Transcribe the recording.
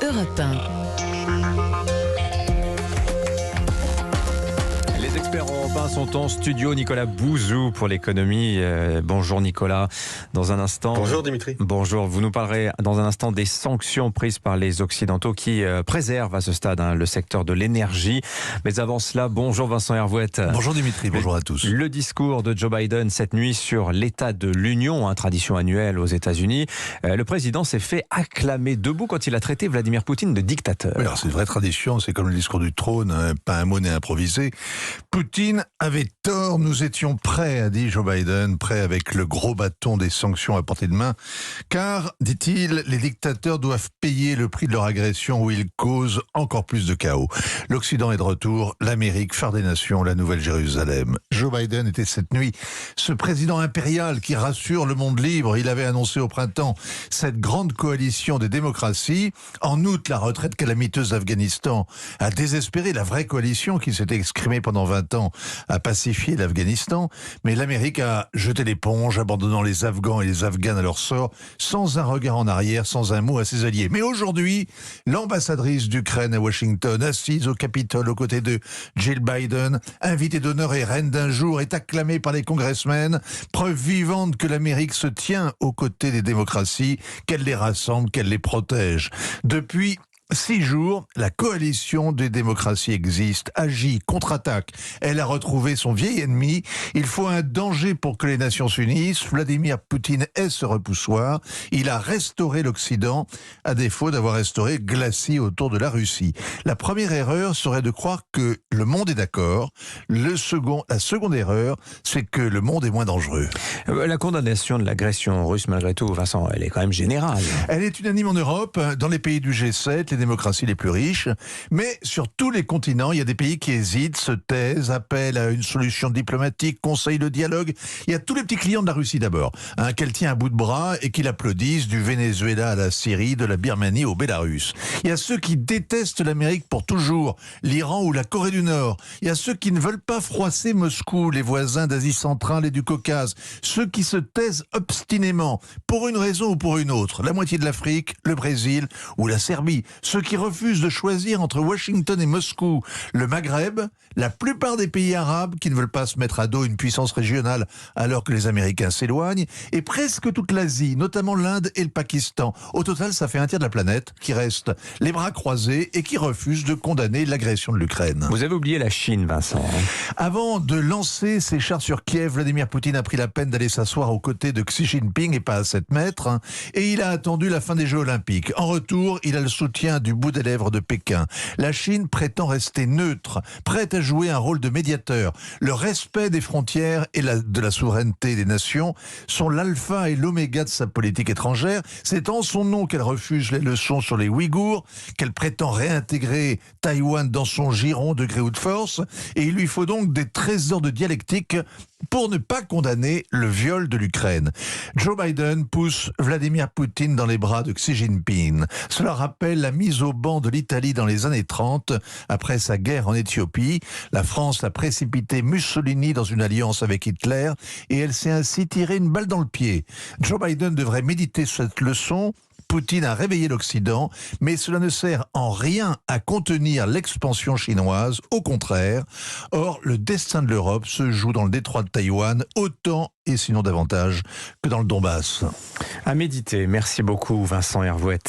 Europe 1. Les experts européens sont en studio. Nicolas Bouzou pour l'économie. Bonjour Nicolas. Dans un instant. Bonjour Dimitri. Bonjour. Vous nous parlerez dans un instant des sanctions prises par les Occidentaux qui préservent à ce stade le secteur de l'énergie. Mais avant cela, bonjour Vincent Hervouette. Bonjour Dimitri, bonjour à tous. Le discours de Joe Biden cette nuit sur l'état de l'Union, tradition annuelle aux États-Unis. Le président s'est fait acclamer debout quand il a traité Vladimir Poutine de dictateur. Oui, alors c'est une vraie tradition, c'est comme le discours du trône, pas un mot n'est improvisé. Poutine avait tort, nous étions prêts, a dit Joe Biden, prêts avec le gros bâton des sanctions à portée de main, car, dit-il, les dictateurs doivent payer le prix de leur agression où ils causent encore plus de chaos. L'Occident est de retour, l'Amérique, phare des nations, la Nouvelle-Jérusalem. Joe Biden était cette nuit ce président impérial qui rassure le monde libre. Il avait annoncé au printemps cette grande coalition des démocraties. En août, la retraite calamiteuse d'Afghanistan a désespéré la vraie coalition qui s'était exprimée pendant 20 ans à pacifier l'Afghanistan. Mais l'Amérique a jeté l'éponge, abandonnant les Afghans et les Afghanes à leur sort, sans un regard en arrière, sans un mot à ses alliés. Mais aujourd'hui, l'ambassadrice d'Ukraine à Washington, assise au Capitole aux côtés de Jill Biden, invitée d'honneur et reine d'un jour, est acclamée par les congressmen, preuve vivante que l'Amérique se tient aux côtés des démocraties, qu'elle les rassemble, qu'elle les protège. Depuis 6 jours, la coalition des démocraties existe, agit, contre-attaque. Elle a retrouvé son vieil ennemi. Il faut un danger pour que les nations s'unissent. Vladimir Poutine est ce repoussoir. Il a restauré l'Occident, à défaut d'avoir restauré glacis autour de la Russie. La première erreur serait de croire que le monde est d'accord. La seconde erreur, c'est que le monde est moins dangereux. La condamnation de l'agression russe, malgré tout, Vincent, elle est quand même générale. Elle est unanime en Europe, dans les pays du G7, les démocraties les plus riches, mais sur tous les continents, il y a des pays qui hésitent, se taisent, appellent à une solution diplomatique, conseillent le dialogue. Il y a tous les petits clients de la Russie d'abord, qu'elle tient à bout de bras et qui l'applaudissent, du Venezuela à la Syrie, de la Birmanie au Bélarus. Il y a ceux qui détestent l'Amérique pour toujours, l'Iran ou la Corée du Nord. Il y a ceux qui ne veulent pas froisser Moscou, les voisins d'Asie centrale et du Caucase. Ceux qui se taisent obstinément, pour une raison ou pour une autre. La moitié de l'Afrique, le Brésil ou la Serbie. Ceux qui refusent de choisir entre Washington et Moscou, le Maghreb, la plupart des pays arabes qui ne veulent pas se mettre à dos une puissance régionale alors que les Américains s'éloignent, et presque toute l'Asie, notamment l'Inde et le Pakistan. Au total, ça fait un tiers de la planète qui reste les bras croisés et qui refuse de condamner l'agression de l'Ukraine. Vous avez oublié la Chine, Vincent. Avant de lancer ses chars sur Kiev, Vladimir Poutine a pris la peine d'aller s'asseoir aux côtés de Xi Jinping et pas à 7 mètres, et il a attendu la fin des Jeux Olympiques. En retour, il a le soutien du bout des lèvres de Pékin. La Chine prétend rester neutre, prête à jouer un rôle de médiateur. Le respect des frontières et de la souveraineté des nations sont l'alpha et l'oméga de sa politique étrangère. C'est en son nom qu'elle refuse les leçons sur les Ouïghours, qu'elle prétend réintégrer Taïwan dans son giron de gré ou de force, et il lui faut donc des trésors de dialectique pour ne pas condamner le viol de l'Ukraine. Joe Biden pousse Vladimir Poutine dans les bras de Xi Jinping. Cela rappelle la mise au banc de l'Italie dans les années 30, après sa guerre en Éthiopie. La France a précipité Mussolini dans une alliance avec Hitler et elle s'est ainsi tiré une balle dans le pied. Joe Biden devrait méditer cette leçon. Poutine a réveillé l'Occident, mais cela ne sert en rien à contenir l'expansion chinoise, au contraire. Or, le destin de l'Europe se joue dans le détroit de Taïwan, autant et sinon davantage que dans le Donbass. À méditer. Merci beaucoup, Vincent Hervouette.